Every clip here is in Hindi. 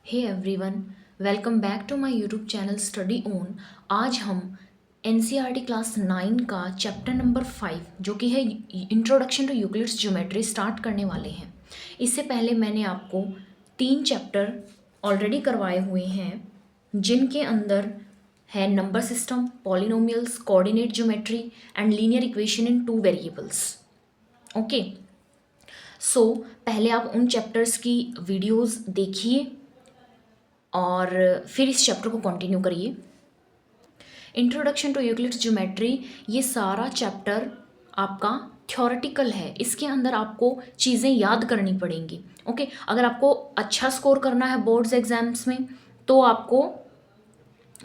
Hey everyone, welcome back to my YouTube channel study on. आज हम एनसीईआरटी क्लास 9 का चैप्टर नंबर 5 जो कि है introduction to Euclid's geometry start करने वाले हैं। इससे पहले मैंने आपको 3 चैप्टर ऑलरेडी करवाए हुए हैं जिनके अंदर है number system, polynomials, coordinate geometry and linear equation in 2 variables. Okay, so पहले आप उन चैप्टर्स की वीडियोस देखिए और फिर इस चैप्टर को कंटिन्यू करिए। इंट्रोडक्शन टू यूक्लिड्स ज्योमेट्री, ये सारा चैप्टर आपका थ्योरेटिकल है। इसके अंदर आपको चीज़ें याद करनी पड़ेंगी। ओके, अगर आपको अच्छा स्कोर करना है बोर्ड्स एग्जाम्स में तो आपको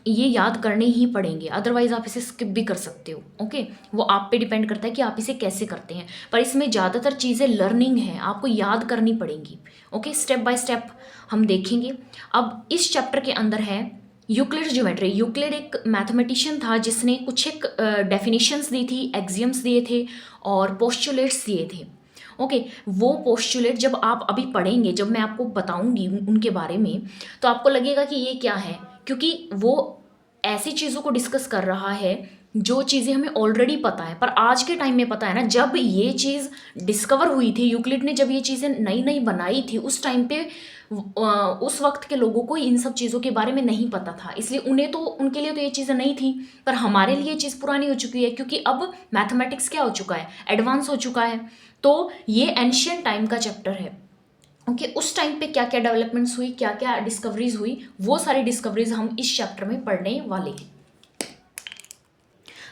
ये याद करने ही पड़ेंगे, अदरवाइज आप इसे स्किप भी कर सकते हो। ओके, वो आप पे डिपेंड करता है कि आप इसे कैसे करते हैं, पर इसमें ज़्यादातर चीज़ें लर्निंग है, आपको याद करनी पड़ेंगी। ओके, स्टेप बाय स्टेप हम देखेंगे। अब इस चैप्टर के अंदर है यूक्लिड्स ज्योमेट्री। यूक्लिड एक मैथमेटिशियन था जिसने कुछ एक डेफिनेशंस दी थी, एक्सियम्स दिए थे और पोस्टुलेट्स दिए थे। ओके, वो पोस्टुलेट जब आप अभी पढ़ेंगे, जब मैं आपको बताऊंगी उनके बारे में, तो आपको लगेगा कि ये क्या है, क्योंकि वो ऐसी चीज़ों को डिस्कस कर रहा है जो चीज़ें हमें ऑलरेडी पता है, पर आज के टाइम में पता है ना। जब ये चीज़ डिस्कवर हुई थी, यूक्लिड ने जब ये चीज़ें नई नई बनाई थी, उस टाइम पे उस वक्त के लोगों को इन सब चीज़ों के बारे में नहीं पता था, इसलिए उनके लिए तो ये चीज़ें नहीं थी। पर हमारे लिए ये चीज़ पुरानी हो चुकी है, क्योंकि अब मैथमेटिक्स क्या हो चुका है, एडवांस हो चुका है। तो ये एंशियंट टाइम का चैप्टर है। ओके, उस टाइम पे क्या क्या डेवलपमेंट्स हुई, क्या क्या डिस्कवरीज हुई, वो सारी डिस्कवरीज हम इस चैप्टर में पढ़ने वाले हैं।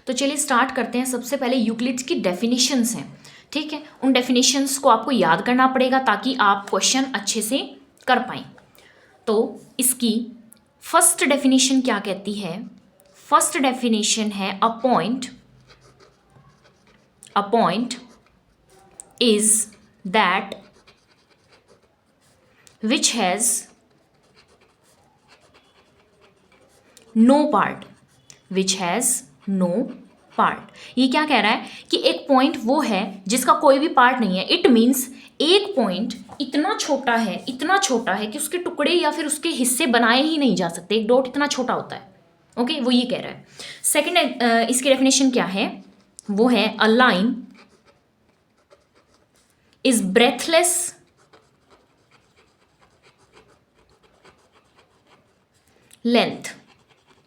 तो चलिए स्टार्ट करते हैं। सबसे पहले यूक्लिड्स की डेफिनेशंस हैं, ठीक है। उन डेफिनेशंस को आपको याद करना पड़ेगा ताकि आप क्वेश्चन अच्छे से कर पाएं। तो इसकी फर्स्ट डेफिनेशन क्या कहती है? फर्स्ट डेफिनेशन है अ point is that which has no part, which has no part। ये क्या कह रहा है कि एक पॉइंट वो है जिसका कोई भी पार्ट नहीं है। इट मीन्स एक पॉइंट इतना छोटा है, इतना छोटा है कि उसके टुकड़े या फिर उसके हिस्से बनाए ही नहीं जा सकते। एक डॉट इतना छोटा होता है। ओके, वो ये कह रहा है। सेकेंड, इसकी डेफिनेशन क्या है? वो है अ लाइन इज ब्रेथलेस लेंथ।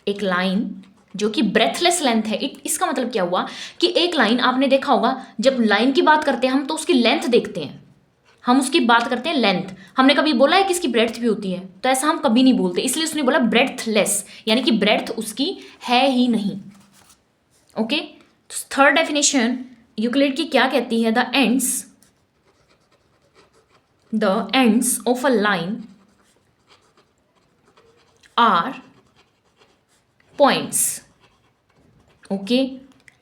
एक लाइन जो कि ब्रेथलेस लेंथ है। इसका मतलब क्या हुआ कि एक लाइन, आपने देखा होगा जब लाइन की बात करते हैं हम तो उसकी लेंथ देखते हैं, हम उसकी बात करते हैं लेंथ। हमने कभी बोला है कि इसकी ब्रेड्थ भी होती है? तो ऐसा हम कभी नहीं बोलते, इसलिए उसने बोला ब्रेथलेस, यानी कि ब्रेड्थ उसकी है ही नहीं। ओके, तो थर्ड डेफिनेशन यूक्लिड की क्या कहती है? The ends of a line are points. Okay,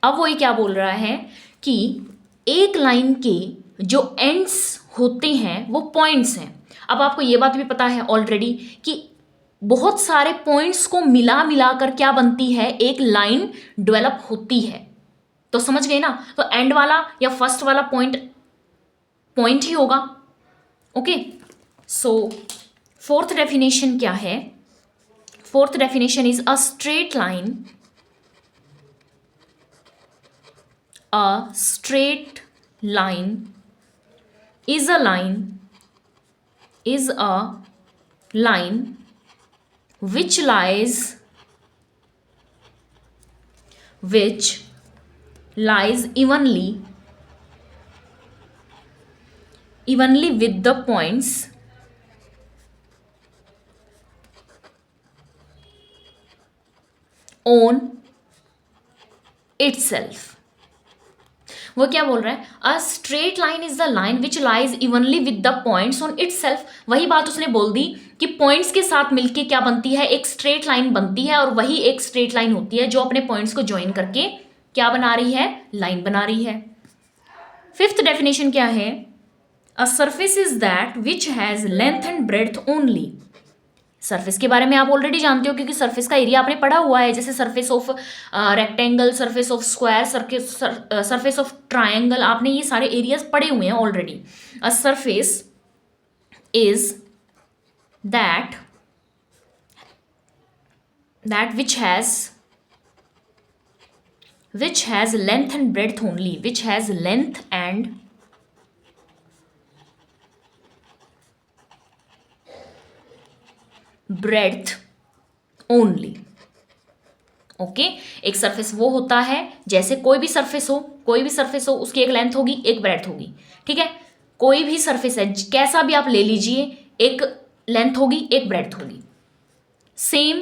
अब वो ये क्या बोल रहा है कि एक लाइन के जो एंड्स होते हैं वो पॉइंट्स हैं। अब आपको ये बात भी पता है ऑलरेडी कि बहुत सारे पॉइंट्स को मिला मिला कर क्या बनती है, एक लाइन डेवलप होती है। तो समझ गए ना? तो एंड वाला या फर्स्ट वाला पॉइंट ही होगा। ओके, सो फोर्थ डेफिनेशन क्या है? Fourth definition is a straight line. A straight line is a line which lies evenly with the points on itself। वो क्या बोल रहा है? अ straight line is the line which lies evenly with the points on itself. वही बात उसने बोल दी कि पॉइंट्स के साथ मिलके क्या बनती है, एक स्ट्रेट लाइन बनती है, और वही एक स्ट्रेट लाइन होती है जो अपने पॉइंट्स को ज्वाइन करके क्या बना रही है? लाइन बना रही है। फिफ्थ डेफिनेशन क्या है? A surface is that which has length and breadth only. Surface के बारे में आप ऑलरेडी जानते हो, क्योंकि सरफेस का एरिया आपने पढ़ा हुआ है, जैसे surface of rectangle, surface of square, surface of triangle, आपने ये सारे एरियाज पढ़े हुए हैं already. A surface is that that which has length and breadth only, which has length and breadth only. Okay एक सरफेस वो होता है जैसे कोई भी सरफेस हो उसकी एक लेंथ होगी एक ब्रेड्थ होगी, ठीक है। कोई भी सरफेस है कैसा भी आप ले लीजिए, एक लेंथ होगी एक ब्रेड्थ होगी। सेम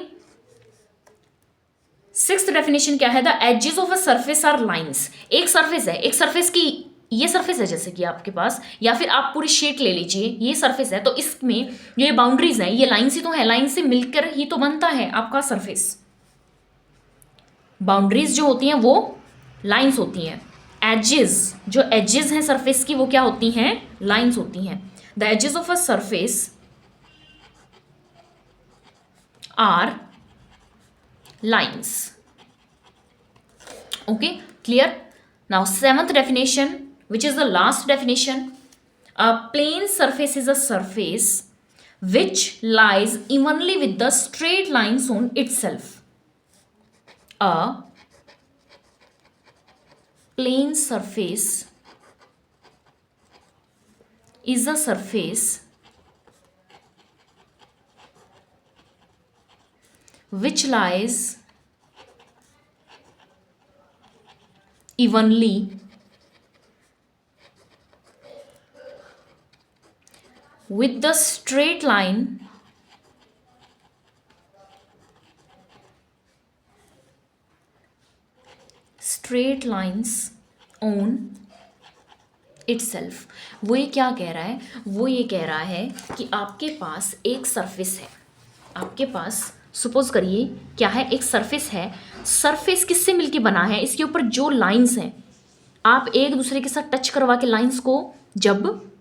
सिक्स्थ डेफिनेशन क्या है, the edges of a surface are lines. एक सरफेस है, एक सरफेस की ये सरफेस है जैसे कि आपके पास, या फिर आप पूरी शीट ले लीजिए, ये सरफेस है तो इसमें ये बाउंड्रीज है, ये लाइन ही तो है, लाइन से मिलकर ही तो बनता है आपका सरफेस। बाउंड्रीज जो होती हैं वो लाइंस होती हैं, एजेस जो एजेस हैं सरफेस की वो क्या होती हैं, लाइंस होती हैं। The edges of a surface are lines. Okay clear. Now seventh definition which is the last definition, a plane surface is a surface which lies evenly with the straight lines on itself. A plane surface is a surface which lies evenly with the straight line straight lines on itself। वो ये क्या कह रहा है, वो ये कह रहा है कि आपके पास एक सरफेस है, आपके पास सपोज करिए क्या है, एक सरफेस है। सरफेस किससे मिलके बना है, इसके ऊपर जो लाइंस हैं आप एक दूसरे के साथ टच करवा के लाइंस को जब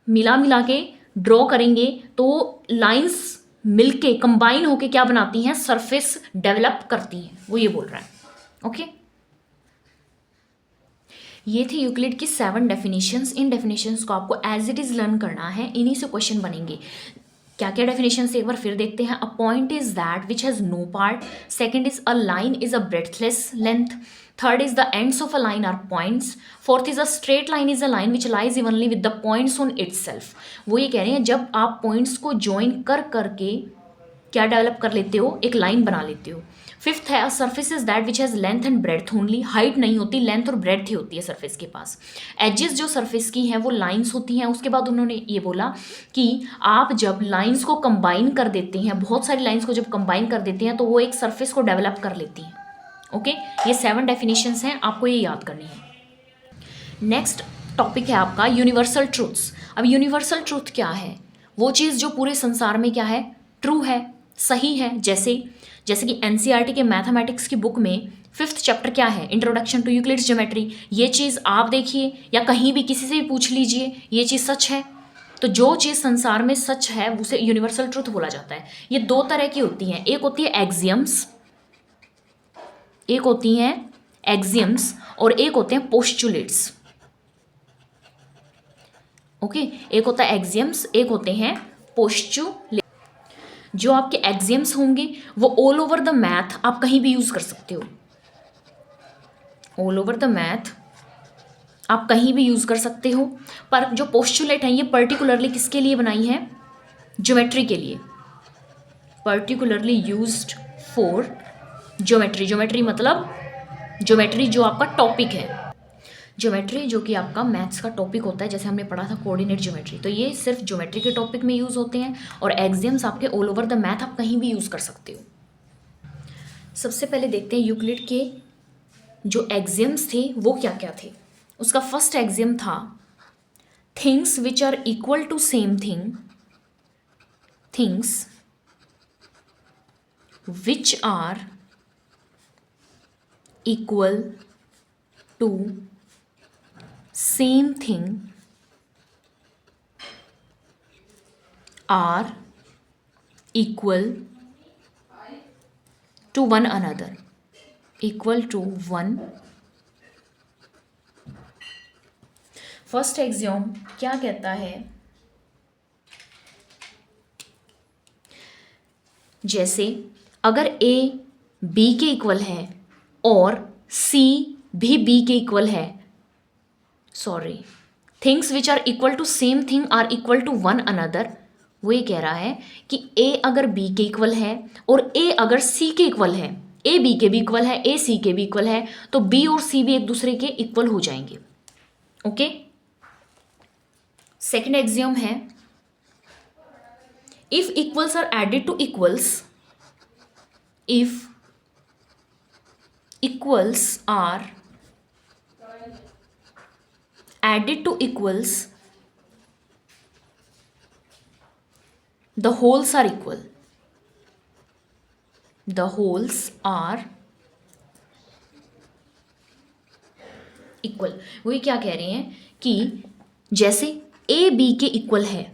मिला के ड्रॉ करेंगे तो लाइंस मिलके कंबाइन होके क्या बनाती हैं, सरफेस डेवलप करती हैं, वो ये बोल रहा है। ओके ये थी यूक्लिड की 7 डेफिनेशंस। इन डेफिनेशंस को आपको एज इट इज लर्न करना है, इन्हीं से क्वेश्चन बनेंगे। क्या क्या डेफिनेशन एक बार फिर देखते हैं। A point is that which has no part, second is a line is a breadthless length, third is the ends of a line are points, fourth is a straight line is a line which lies evenly with the points on itself। वो ये कह रहे हैं जब आप पॉइंट्स को ज्वाइन कर करके क्या डेवलप कर लेते हो, एक लाइन बना लेते हो। फिफ्थ है, surface is that which has length and breadth only, height नहीं होती, लेंथ और ब्रेड्थ ही होती है सरफेस के पास। एजेस जो सरफेस की हैं वो लाइंस होती हैं। उसके बाद उन्होंने ये बोला कि आप जब लाइंस को कंबाइन कर देते हैं, बहुत सारी लाइंस को जब कंबाइन कर देते हैं तो वो एक सरफेस को डेवलप कर लेती हैं। ओके ये 7 डेफिनेशंस हैं, आपको ये याद करनी है। नेक्स्ट टॉपिक है आपका यूनिवर्सल ट्रूथ्स। अब यूनिवर्सल ट्रूथ क्या है, वो चीज़ जो पूरे संसार में क्या है, ट्रू है, सही है। जैसे कि एनसीईआरटी के मैथमेटिक्स की बुक में 5th चैप्टर क्या है, इंट्रोडक्शन टू यूक्लिड्स ज्योमेट्री। ये चीज़ आप देखिए या कहीं भी किसी से भी पूछ लीजिए, ये चीज़ सच है। तो जो चीज़ संसार में सच है उसे यूनिवर्सल ट्रूथ बोला जाता है। ये 2 तरह की होती हैं, एक होती है एक्सियम्स, एक होती हैं एक्सियम्स और एक होते हैं पोस्टुलेट्स। ओके एक होता है एक्सियम्स, एक होते हैं पोस्टुलेट्स। जो आपके एक्सियम्स होंगे वो ऑल ओवर द मैथ आप कहीं भी यूज कर सकते हो, ऑल ओवर द मैथ आप कहीं भी यूज कर सकते हो। पर जो पोस्टुलेट हैं ये पर्टिकुलरली किसके लिए बनाई है, ज्योमेट्री के लिए, particularly used for geometry. Geometry मतलब ज्योमेट्री जो आपका टॉपिक है, ज्योमेट्री जो कि आपका मैथ्स का टॉपिक होता है, जैसे हमने पढ़ा था कोऑर्डिनेट ज्योमेट्री, तो ये सिर्फ ज्योमेट्री के टॉपिक में यूज़ होते हैं। और एक्सियम्स आपके ऑल ओवर द मैथ आप कहीं भी यूज़ कर सकते हो। सबसे पहले देखते हैं यूक्लिड के जो एक्सियम्स थे वो क्या क्या थे। उसका फर्स्ट एक्सियम था things which are equal to same thing, things which are equal to same thing are equal to one another, equal to one। First axiom क्या कहता है, जैसे अगर A बी के इक्वल है और सी भी बी के इक्वल है, sorry, things which are equal to same thing are equal to one another, वो ये कह रहा है कि ए अगर बी के इक्वल है और ए अगर सी के इक्वल है, ए बी के भी इक्वल है, ए सी के भी इक्वल है, तो बी और सी भी एक दूसरे के इक्वल हो जाएंगे। ओके, सेकेंड एक्सियम है, if equals are added to equals, if equals are added to equals, the wholes are equal, the wholes are equal। वही क्या कह रहे हैं कि जैसे a b के इक्वल है,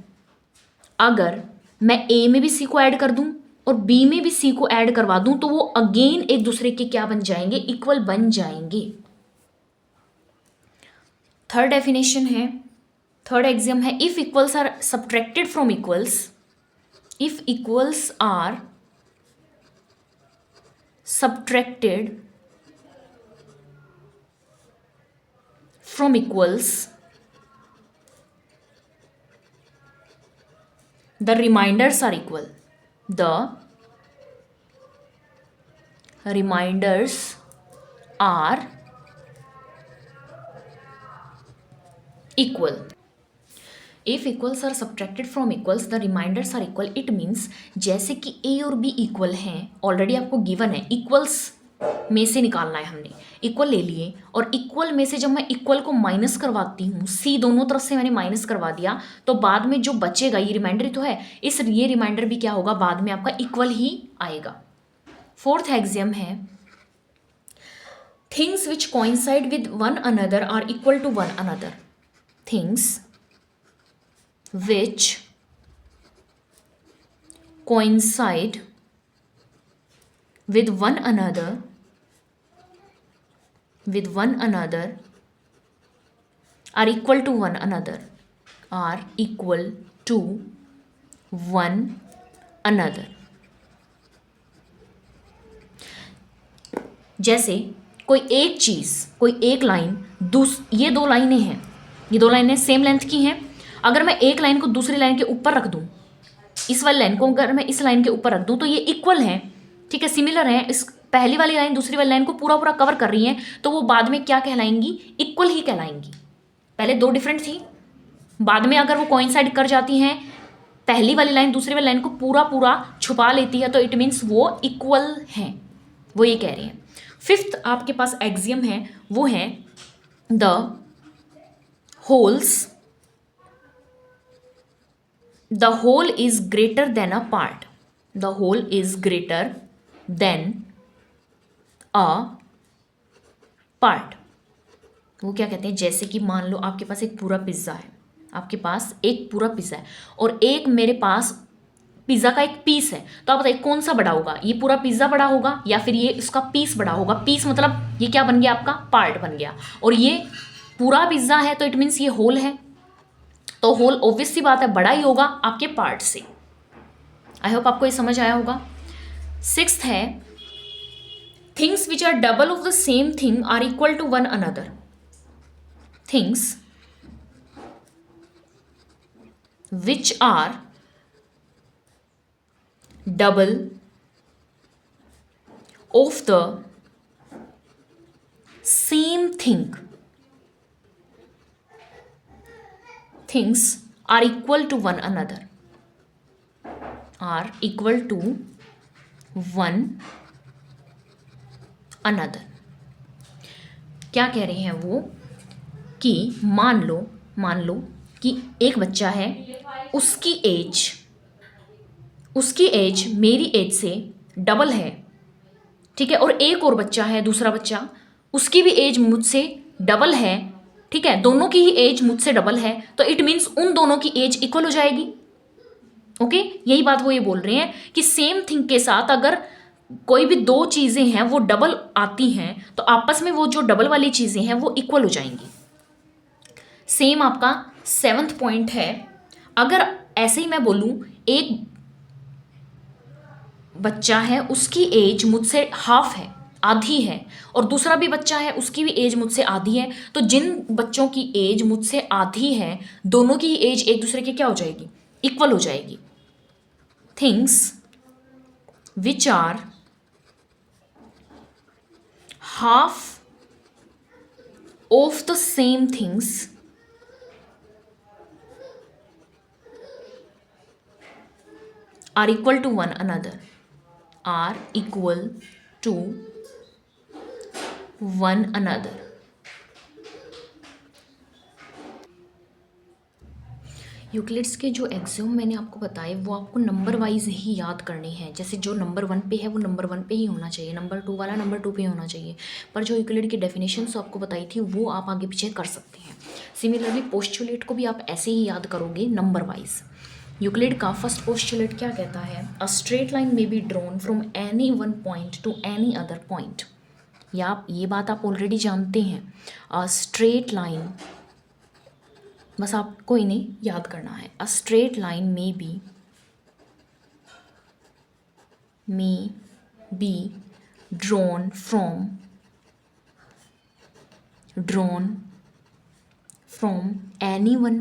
अगर मैं a में भी c को ऐड कर दूं और b में भी c को ऐड करवा दूं तो वो अगेन एक दूसरे के क्या बन जाएंगे, इक्वल बन जाएंगे। थर्ड डेफिनेशन है, थर्ड एक्सियम है, if equals are subtracted from equals, if equals are subtracted from equals, the reminders are equal, the reminders are equal। if equals are subtracted from equals the reminders are equal, it means जैसे कि a और b इक्वल हैं, ऑलरेडी आपको गिवन है, इक्वल्स में से निकालना है, हमने इक्वल ले लिए और इक्वल में से जब मैं इक्वल को माइनस करवाती हूँ, c दोनों तरफ से मैंने माइनस करवा दिया, तो बाद में जो बचेगा ये रिमाइंडर ही तो है, इस ये रिमाइंडर भी क्या होगा, बाद में आपका इक्वल ही आएगा। फोर्थ एक्सियम है, things which coincide with one another are equal to one another, things which coincide with one another are equal to one another, are equal to one another। जैसे कोई एक चीज, कोई एक लाइन, ये दो लाइनें हैं, ये दो लाइनें सेम लेंथ की हैं, अगर मैं एक लाइन को दूसरी लाइन के ऊपर रख दूं, इस वाली लाइन को अगर मैं इस लाइन के ऊपर रख दूं तो ये इक्वल है, ठीक है, सिमिलर है, इस पहली वाली लाइन दूसरी वाली लाइन को पूरा पूरा कवर कर रही है, तो वो बाद में क्या कहलाएंगी, इक्वल ही कहलाएंगी। पहले दो डिफरेंट थी, बाद में अगर वो कोइंसाइड कर जाती हैं, पहली वाली लाइन दूसरी वाली लाइन को पूरा पूरा छुपा लेती है, तो इट मीन्स वो इक्वल हैं, वो ये कह रही हैं। फिफ्थ आपके पास एक्सियम है, वो है the holes, the whole is greater than a part, the whole is greater than a part। वो क्या कहते हैं, जैसे कि मान लो आपके पास एक पूरा पिज्ज़ा है, आपके पास एक पूरा पिज़्ज़ा है और एक मेरे पास पिज़्ज़ा का एक पीस है, तो आप बताइए कौन सा बड़ा होगा, ये पूरा पिज़्ज़ा बड़ा होगा या फिर ये इसका पीस बड़ा होगा। पीस मतलब ये क्या बन गया, आपका पार्ट बन गया, और ये पूरा पिज़्ज़ा है तो इट मीन्स ये होल है, तो होल ऑब्वियस सी बात है बड़ा ही होगा आपके पार्ट से। आई होप आपको ये समझ आया होगा। सिक्स्थ है, things which are double of the same thing are equal to one another, things which are double of the same thing, things are equal to one another, are equal to one another। क्या कह रहे हैं वो कि मान लो कि एक बच्चा है, उसकी एज मेरी एज से डबल है, ठीक है, और एक और बच्चा है, दूसरा बच्चा, उसकी भी एज मुझसे डबल है, ठीक है, दोनों की ही एज मुझसे डबल है, तो इट मीन्स उन दोनों की एज इक्वल हो जाएगी। ओके, यही बात वो ये बोल रहे हैं कि सेम थिंग के साथ अगर कोई भी दो चीजें हैं वो डबल आती हैं, तो आपस में वो जो डबल वाली चीजें हैं वो इक्वल हो जाएंगी। सेम आपका सेवंथ पॉइंट है, अगर ऐसे ही मैं बोलूं, एक बच्चा है उसकी एज मुझसे हाफ है, आधी है, और दूसरा भी बच्चा है उसकी भी एज मुझसे आधी है, तो जिन बच्चों की एज मुझसे आधी है दोनों की एज एक दूसरे के क्या हो जाएगी, इक्वल हो जाएगी। Things which are half of the same things are equal to one another, are equal to one another। Euclid's के जो एक्सियोम मैंने आपको बताए वो आपको नंबर वाइज ही याद करने हैं। जैसे जो नंबर 1 पे है वो नंबर 1 पे ही होना चाहिए, नंबर 2 वाला नंबर 2 पे ही होना चाहिए। पर जो यूक्लिड की डेफिनेशंस आपको बताई थी वो आप आगे पीछे कर सकते हैं। सिमिलरली पोस्टुलेट को भी आप ऐसे ही याद करोगे नंबर वाइज। यूक्लिड का फर्स्ट पोस्टुलेट क्या कहता है, अ straight line may be drawn from any one point two any other point. या आप ये बात आप ऑलरेडी जानते हैं, अ स्ट्रेट लाइन, बस आपको इन्हें याद करना है। अ straight line may be drawn from any one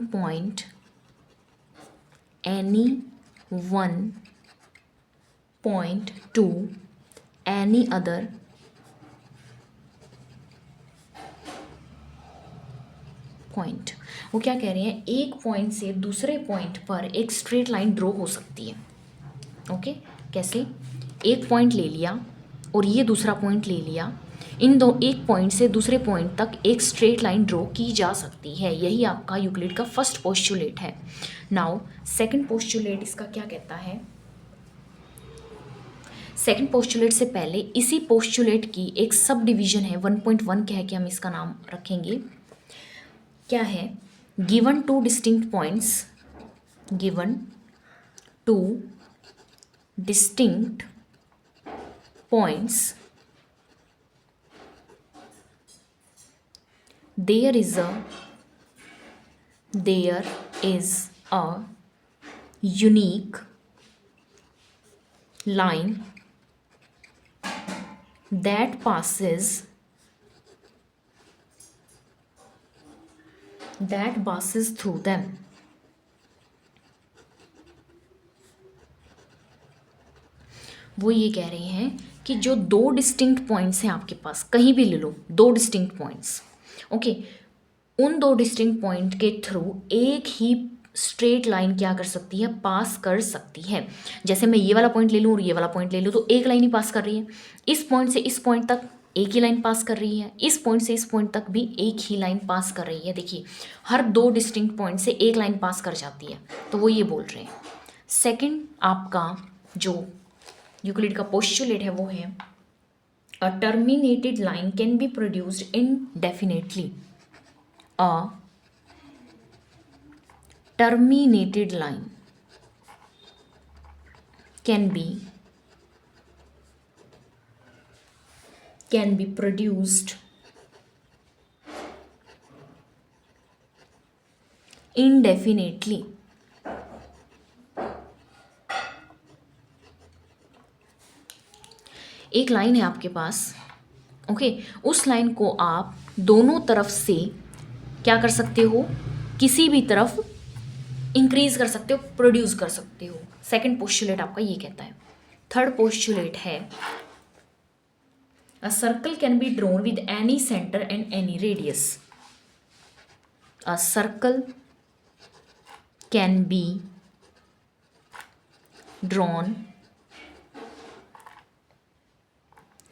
point two any other point. वो क्या कह रहे हैं, एक पॉइंट से दूसरे पॉइंट पर एक स्ट्रेट लाइन ड्रॉ हो सकती है। ओके, कैसे, एक पॉइंट ले लिया और ये दूसरा पॉइंट ले लिया, इन दो एक पॉइंट से दूसरे पॉइंट तक एक स्ट्रेट लाइन ड्रॉ की जा सकती है। यही आपका यूक्लिड का फर्स्ट पोस्टुलेट है। नाउ सेकंड पोस्टुलेट इसका क्या कहता है, सेकंड पोस्टुलेट से पहले इसी पोस्टुलेट की एक सब डिवीजन है 1.1 कह के हम इसका नाम रखेंगे। क्या है, given two distinct points there is a unique line that passes through them। वो ये कह रहे हैं कि जो दो डिस्टिंक्ट पॉइंट्स हैं आपके पास, कहीं भी ले लो दो डिस्टिंक्ट पॉइंट्स, ओके, उन दो डिस्टिंक्ट पॉइंट के थ्रू एक ही स्ट्रेट लाइन क्या कर सकती है, पास कर सकती है। जैसे मैं ये वाला पॉइंट ले लूँ और ये वाला पॉइंट ले लूँ तो एक लाइन ही पास कर रही है। इस पॉइंट से इस पॉइंट तक एक ही लाइन पास कर रही है, इस पॉइंट से इस पॉइंट तक भी एक ही लाइन पास कर रही है। देखिए हर दो डिस्टिंक्ट पॉइंट से एक लाइन पास कर जाती है, तो वो ये बोल रहे हैं। सेकंड आपका जो यूक्लिड का पोस्टुलेट है वो है, a terminated line can be produced indefinitely। A terminated line can be produced indefinitely। एक लाइन है आपके पास, ओके, उस लाइन को आप दोनों तरफ से क्या कर सकते हो, किसी भी तरफ इंक्रीज कर सकते हो, प्रोड्यूस कर सकते हो। सेकंड पोस्टुलेट आपका ये कहता है। थर्ड पोस्टुलेट है, a circle can be drawn with any centre and any radius. A circle can be drawn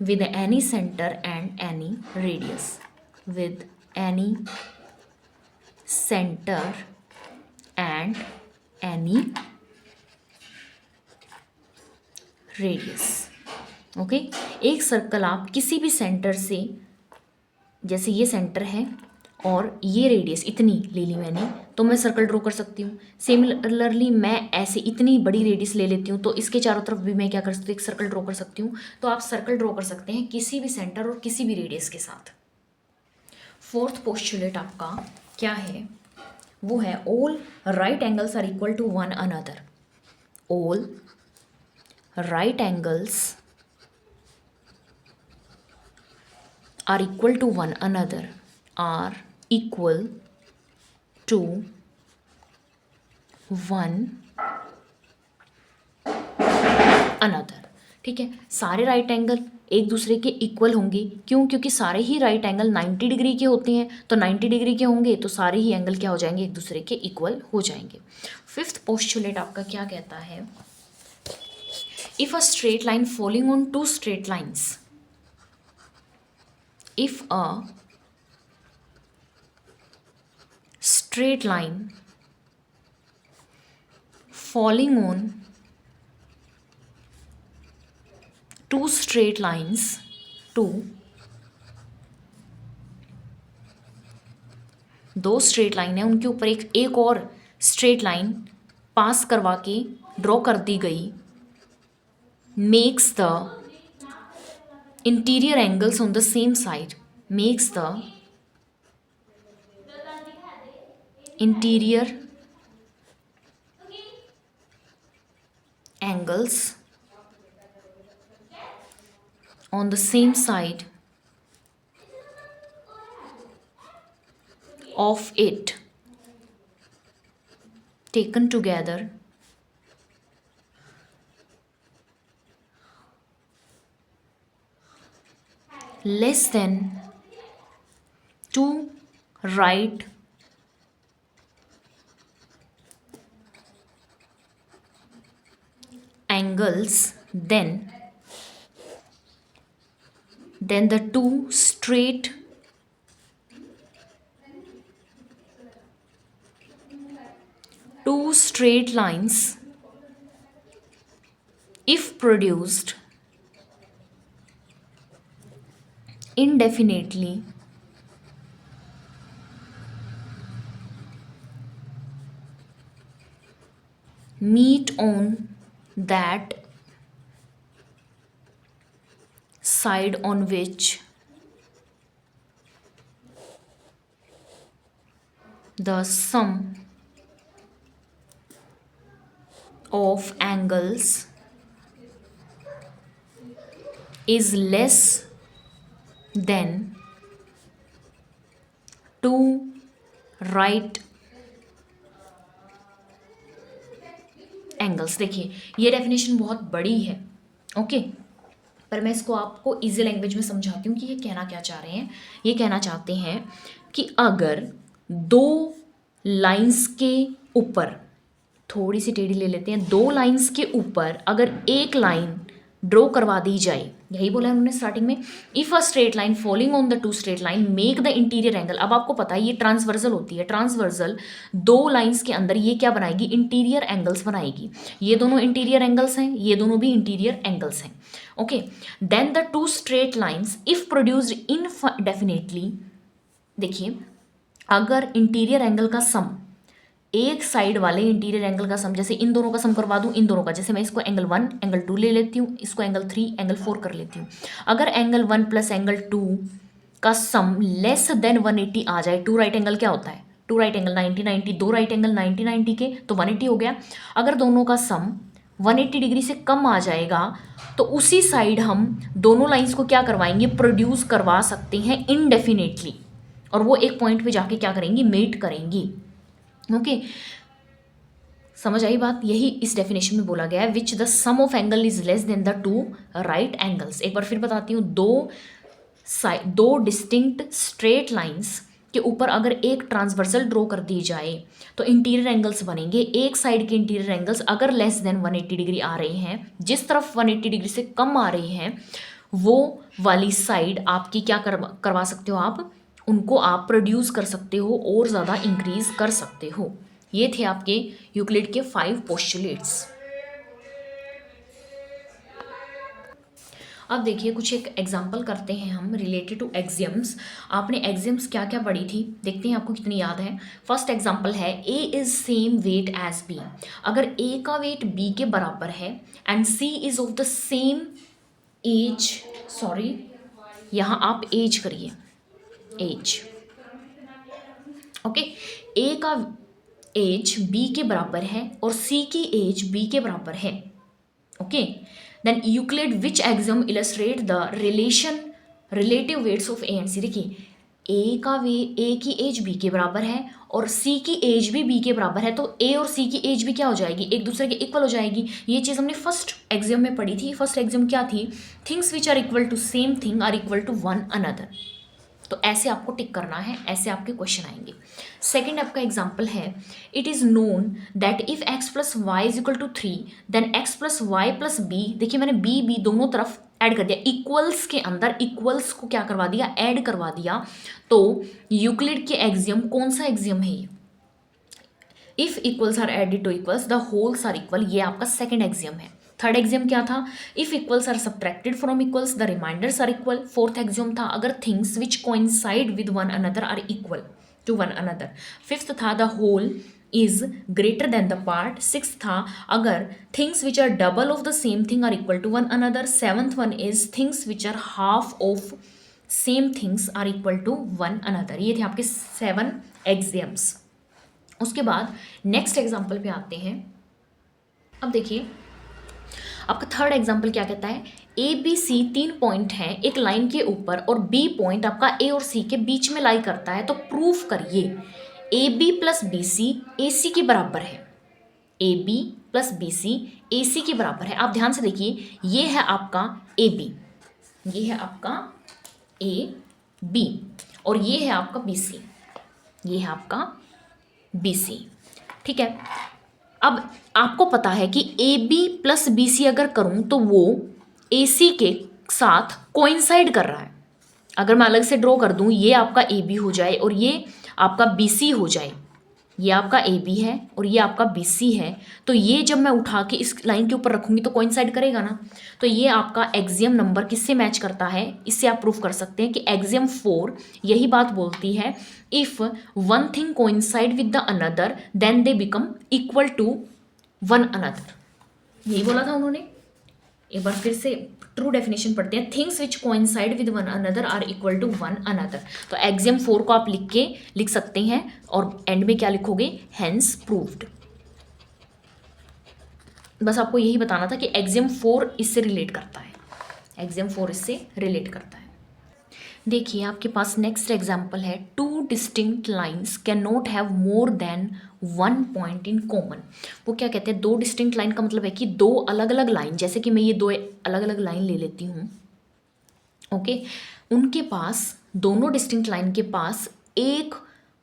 with any center and any radius, with any center and any radius। Okay, एक सर्कल आप किसी भी सेंटर से, जैसे ये सेंटर है और ये रेडियस इतनी ले ली मैंने, तो मैं सर्कल ड्रॉ कर सकती हूँ। सिमिलरली मैं ऐसे इतनी बड़ी रेडियस ले लेती हूँ तो इसके चारों तरफ भी मैं क्या कर सकती हूँ, एक सर्कल ड्रॉ कर सकती हूँ। तो आप सर्कल ड्रॉ कर सकते हैं किसी भी सेंटर और किसी भी रेडियस के साथ। फोर्थ पोस्टुलेट आपका क्या है, वो है all right angles are equal to one another. All right angles are equal to one another, are equal to one another. ठीक है, सारे राइट एंगल एक दूसरे के इक्वल होंगे, क्यों? क्योंकि सारे ही राइट एंगल 90 डिग्री के होते हैं, तो 90 डिग्री के होंगे तो सारे ही एंगल क्या हो जाएंगे, एक दूसरे के इक्वल हो जाएंगे। फिफ्थ पोस्टुलेट आपका क्या कहता है, if a straight line following on two straight lines, if a straight line falling on two straight lines, दो स्ट्रेट लाइन है, उनके ऊपर एक और स्ट्रेट लाइन पास करवा के ड्रॉ कर दी गई, makes the interior angles on the same side, makes the interior angles on the same side of it taken together less than two right angles, then the two straight lines, if produced indefinitely, meet on that side on which the sum of angles is less than two right angles. देखिए ये डेफिनेशन बहुत बड़ी है, ओके, पर मैं इसको आपको इजी लैंग्वेज में समझाती हूँ कि ये कहना क्या चाह रहे हैं। ये कहना चाहते हैं कि अगर दो लाइंस के ऊपर, थोड़ी सी टेढ़ी ले लेते हैं, दो लाइंस के ऊपर अगर एक लाइन ड्रॉ करवा दी जाए, यही बोला है उन्होंने स्टार्टिंग में, if a straight line following on the two straight line make the interior angle. अब आपको पता है ये ट्रांसवर्सल होती है, ट्रांसवर्सल दो लाइंस के अंदर ये क्या बनाएगी, इंटीरियर एंगल्स बनाएगी। ये दोनों इंटीरियर एंगल्स हैं, ये दोनों भी इंटीरियर एंगल्स हैं, okay. Then the two straight lines if produced indefinitely, देखिए अगर इंटीरियर एंगल का सम, एक साइड वाले इंटीरियर एंगल का सम, जैसे इन दोनों का सम करवा दूं, इन दोनों का, जैसे मैं इसको एंगल 1 एंगल 2 ले लेती हूँ, इसको एंगल 3 एंगल 4 कर लेती हूँ। अगर एंगल 1 प्लस एंगल 2 का सम लेस देन 180 आ जाए, टू राइट एंगल क्या होता है, टू राइट एंगल 90 90, दो राइट एंगल 90 90 के तो 180 हो गया। अगर दोनों का सम 180 डिग्री से कम आ जाएगा तो उसी साइड हम दोनों लाइंस को क्या करवाएंगे, प्रोड्यूस करवा सकते हैं इनडेफिनेटली, और वो एक पॉइंट पे जाके क्या करेंगी, मेट करेंगी, ओके। समझ आई बात? यही इस डेफिनेशन में बोला गया है, which the sum of angle is less than the two right angles. एक बार फिर बताती हूँ, दो डिस्टिंक्ट स्ट्रेट लाइंस के ऊपर अगर एक ट्रांसवर्सल ड्रॉ कर दी जाए तो इंटीरियर एंगल्स बनेंगे। एक साइड के इंटीरियर एंगल्स अगर लेस देन 180 डिग्री आ रहे हैं, जिस तरफ 180 डिग्री से कम आ रहे हैं, वो वाली साइड आपकी क्या करवा सकते हो आप, उनको आप प्रोड्यूस कर सकते हो और ज़्यादा इंक्रीज कर सकते हो। ये थे आपके यूक्लिड के 5 पोस्टुलेट्स। अब देखिए कुछ एक एग्जांपल करते हैं हम रिलेटेड टू एक्सियम्स। आपने एक्सियम्स क्या क्या पढ़ी थी, देखते हैं आपको कितनी याद है। फर्स्ट एग्जांपल है A is same weight as B. अगर ए का वेट बी के बराबर है and C is of the same as, sorry यहाँ आप एज करिए, एज, ओके। ए का एज बी के बराबर है और सी की एज बी के बराबर है, okay, then Euclid which axiom illustrate the relative weights of A and C. देखिए ए की एज बी के बराबर है और सी की एज भी बी के बराबर है, तो ए और सी की एज भी क्या हो जाएगी, एक दूसरे के इक्वल हो जाएगी। ये चीज़ हमने फर्स्ट एग्जाम में पढ़ी थी। फर्स्ट एग्जाम क्या थी, things which are equal to same thing are equal to one another. तो ऐसे आपको टिक करना है, ऐसे आपके क्वेश्चन आएंगे। सेकेंड आपका एग्जाम्पल है, it is known that if X plus Y is equal to 3 then X plus Y plus B. देखिए मैंने बी बी दोनों तरफ ऐड कर दिया, इक्वल्स के अंदर इक्वल्स को क्या करवा दिया, ऐड करवा दिया। तो यूक्लिड के एक्सियम, कौन सा एक्सियम है ये, if equals are added to equals the wholes are equal, ये आपका सेकेंड एक्सियम है। थर्ड एक्सियम क्या था, if equals are subtracted from equals the reminders are equal. Fourth axiom था, अगर things which coincide with one another are equal to one another. Fifth था, the whole is greater than the part. Six था, अगर things which are double of the same thing are equal to one another. Seventh one is things which are half of same things are equal to one another. ये थे आपके 7 एक्सियम्स। उसके बाद नेक्स्ट एग्जाम्पल पे आते हैं। अब देखिए आपका थर्ड एग्जाम्पल क्या कहता है, ए बी सी 3 पॉइंट हैं एक लाइन के ऊपर और बी पॉइंट आपका ए और सी के बीच में लाई करता है, तो प्रूफ करिए A B plus B C A C के बराबर है। A B plus B C A C के बराबर है। आप ध्यान से देखिए, ये है आपका ए बी, ये है आपका ए बी और ये है आपका बी सी, ये है आपका बी सी। ठीक है, अब आपको पता है कि A B plus B C अगर करूं तो वो ए सी के साथ कोइंसाइड कर रहा है। अगर मैं अलग से ड्रॉ कर दूं, ये आपका ए बी हो जाए और ये आपका बी सी हो जाए, ये आपका ए बी है और ये आपका बी सी है, तो ये जब मैं उठा के इस लाइन के ऊपर रखूंगी तो कोइंसाइड करेगा ना। तो ये आपका एक्सियम नंबर किससे मैच करता है, इससे आप प्रूफ कर सकते हैं कि एक्सियम 4 यही बात बोलती है, if one thing coincide with the another then they become equal to one another. यही बोला था उन्होंने। एक बार फिर से ट्रू डेफिनेशन पढ़ते हैं, things which coincide with one another are equal to one another. तो एक्सियम 4 को आप लिख सकते हैं और एंड में क्या लिखोगे, हेंस प्रूव्ड। बस आपको यही बताना था कि एक्सियम 4 इससे रिलेट करता है, एक्सियम 4 इससे रिलेट करता है। देखिए आपके पास नेक्स्ट एग्जाम्पल है, 2 distinct lines can not have more than 1 point in common. वो क्या कहते हैं, 2 डिस्टिंक्ट लाइन का मतलब है कि 2 अलग अलग लाइन, जैसे कि मैं ये 2 अलग अलग लाइन ले लेती हूँ, ओके, उनके पास, दोनों डिस्टिंक्ट लाइन के पास एक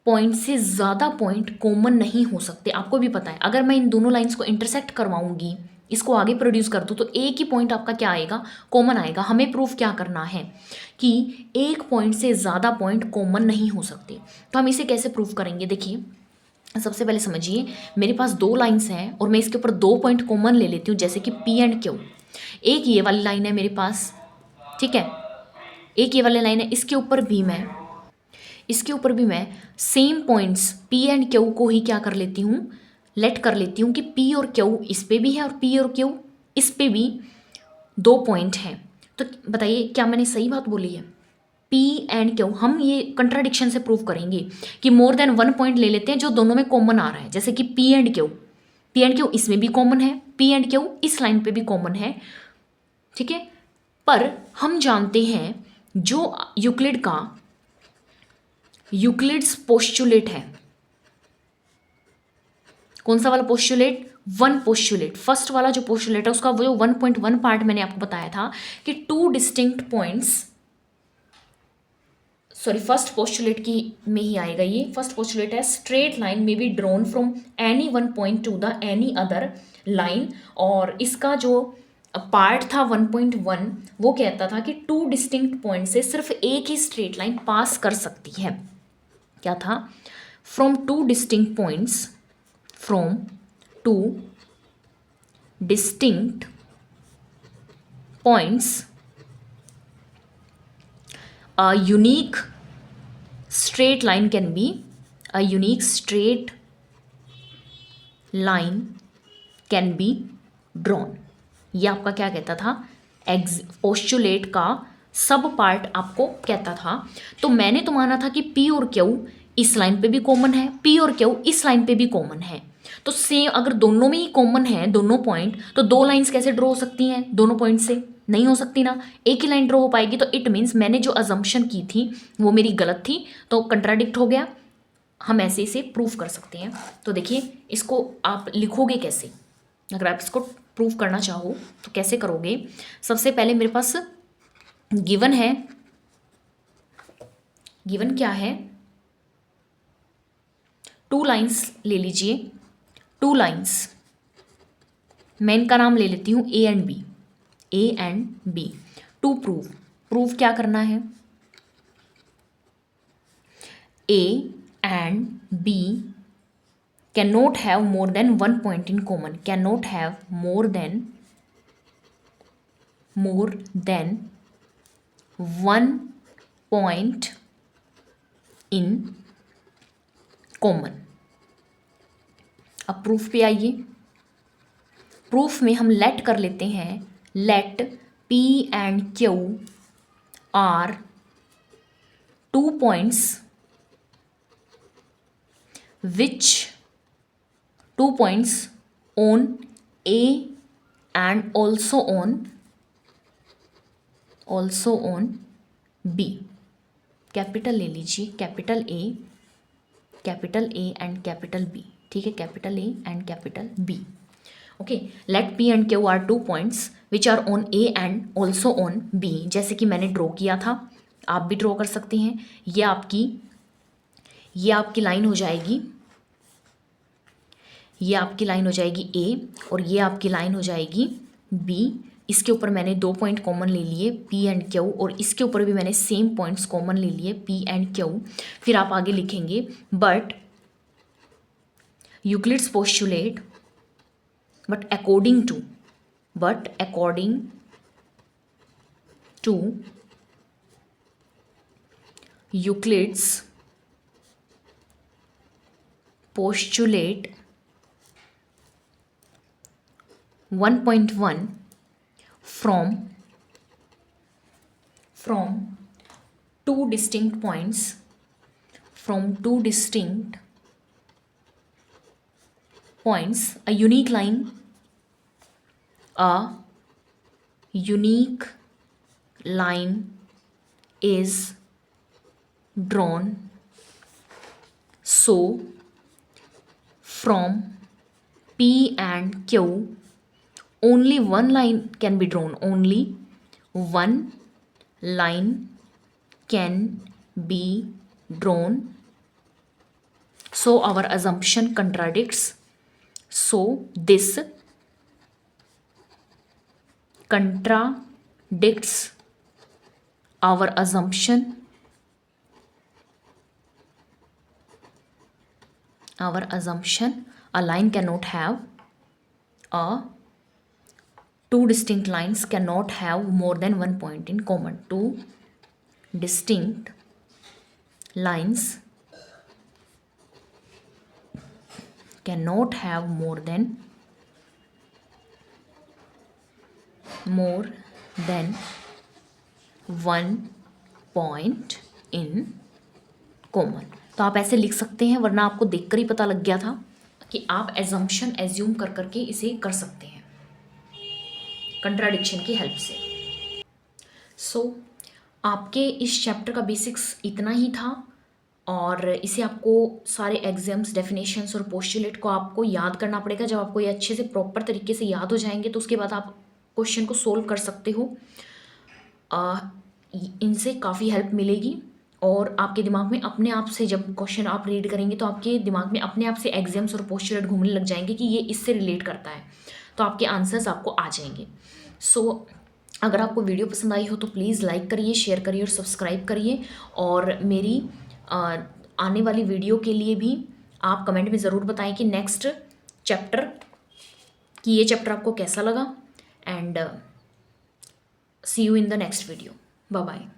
पॉइंट से ज़्यादा पॉइंट कॉमन नहीं हो सकते। आपको भी पता है, अगर मैं इन दोनों लाइन्स को इंटरसेक्ट करवाऊंगी, इसको आगे प्रोड्यूस कर दूँ, तो एक ही पॉइंट आपका क्या आएगा, कॉमन आएगा। हमें प्रूफ क्या करना है कि एक पॉइंट से ज़्यादा पॉइंट कॉमन नहीं हो सकते। तो हम इसे कैसे प्रूफ करेंगे, देखिए सबसे पहले समझिए, मेरे पास 2 लाइन्स हैं और मैं इसके ऊपर 2 पॉइंट कॉमन ले लेती हूँ, जैसे कि पी एंड क्यू। एक ये वाली लाइन है मेरे पास, ठीक है, एक ये वाली लाइन है, इसके ऊपर भी मैं same points P and Q को ही क्या कर लेती हूँ, लेट कर लेती हूँ कि पी और क्यू इस पे भी है और पी और क्यू इस पे भी 2 पॉइंट हैं। तो बताइए क्या मैंने सही बात बोली है, पी एंड क्यू। हम ये कंट्राडिक्शन से प्रूव करेंगे कि मोर देन 1 पॉइंट ले लेते हैं जो दोनों में कॉमन आ रहा है, जैसे कि पी एंड क्यू इसमें भी कॉमन है, पी एंड क्यू इस लाइन पे भी कॉमन है, ठीक है। पर हम जानते हैं जो यूक्लिड्स पोस्टुलेट है, कौन सा वाला पोस्टुलेट, 1 पोस्टुलेट, फर्स्ट वाला जो पोस्टुलेट है उसका वो जो 1.1 पार्ट मैंने आपको बताया था कि 2 distinct points, sorry first postulate की में ही आएगा ये। फर्स्ट पोस्टुलेट है, स्ट्रेट लाइन में be drawn from any 1 point two the any other line, और इसका जो पार्ट था 1.1 वो कहता था कि 2 डिस्टिंक्ट पॉइंट से सिर्फ एक ही स्ट्रेट लाइन पास कर सकती है। क्या था, from 2 distinct points, from 2 distinct points a unique straight line can be drawn। ये आपका क्या कहता था, पोस्टुलेट का सब पार्ट आपको कहता था। तो मैंने तो माना था कि P और Q इस लाइन पे भी कॉमन है, P और Q इस लाइन पे भी कॉमन है, तो सेम अगर दोनों में ही कॉमन है दोनों पॉइंट, तो दो लाइंस कैसे ड्रॉ हो सकती हैं दोनों पॉइंट से? नहीं हो सकती ना, एक ही लाइन ड्रॉ हो पाएगी। तो इट मीन्स मैंने जो अजम्पशन की थी वो मेरी गलत थी, तो कंट्राडिक्ट हो गया। हम ऐसे इसे प्रूफ कर सकते हैं। तो देखिए इसको आप लिखोगे कैसे, अगर आप इसको प्रूफ करना चाहो तो कैसे करोगे? सबसे पहले मेरे पास गिवन है, गिवन क्या है? 2 लाइन्स ले लीजिए, 2 लाइन्स। मैं इनका नाम ले लेती हूँ A and B, A and B. To prove, prove क्या करना है? A and B can not have more than 1 point in common, can not have more than 1 point in common. अब प्रूफ पे आइए। प्रूफ में हम लेट कर लेते हैं, let P and Q are 2 points which 2 points on A and also on B। Capital ले लीजिए, capital A and capital B, ठीक है, capital A and capital B. Okay, let P and Q are 2 points which are on A and also on B, जैसे कि मैंने ड्रॉ किया था, आप भी ड्रॉ कर सकते हैं। ये आपकी लाइन हो जाएगी, ये आपकी लाइन हो जाएगी ए और ये आपकी लाइन हो जाएगी बी। इसके ऊपर मैंने 2 पॉइंट कॉमन ले लिए पी एंड क्यू, और इसके ऊपर भी मैंने सेम पॉइंट्स कॉमन ले लिए पी एंड क्यू। फिर आप आगे लिखेंगे but Euclid's postulate, but according to Euclid's postulate 1.1 from 2 distinct points, a unique line is drawn, so from P and Q only one line can be drawn, only one line can be drawn, so our assumption contradicts, so this contradicts our assumption, a line cannot have two distinct lines cannot have more than 1 point in common. 2 distinct lines cannot have more than 1 point in common। तो आप ऐसे लिख सकते हैं, वरना आपको देखकर ही पता लग गया था कि आप एजम्पशन एज्यूम कर करके इसे कर सकते हैं कंट्राडिक्शन की हेल्प से। सो आपके इस चैप्टर का बेसिक्स इतना ही था, और इसे आपको सारे एग्जाम्स, डेफिनेशंस और पोस्टुलेट को आपको याद करना पड़ेगा। जब आपको ये अच्छे से प्रॉपर तरीके से याद हो जाएंगे तो उसके बाद आप क्वेश्चन को सोल्व कर सकते हो। इनसे काफ़ी हेल्प मिलेगी, और आपके दिमाग में अपने आप से जब क्वेश्चन आप रीड करेंगे तो आपके दिमाग में अपने आप से एग्जाम्स और पोस्टुलेट घूमने लग जाएंगे कि ये इससे रिलेट करता है, तो आपके आंसर्स आपको आ जाएंगे। सो अगर आपको वीडियो पसंद आई हो तो प्लीज़ लाइक करिए, शेयर करिए और सब्सक्राइब करिए, और मेरी आने वाली वीडियो के लिए भी आप कमेंट में ज़रूर बताएं कि नेक्स्ट चैप्टर कि ये चैप्टर आपको कैसा लगा। And see you in the next video. Bye bye.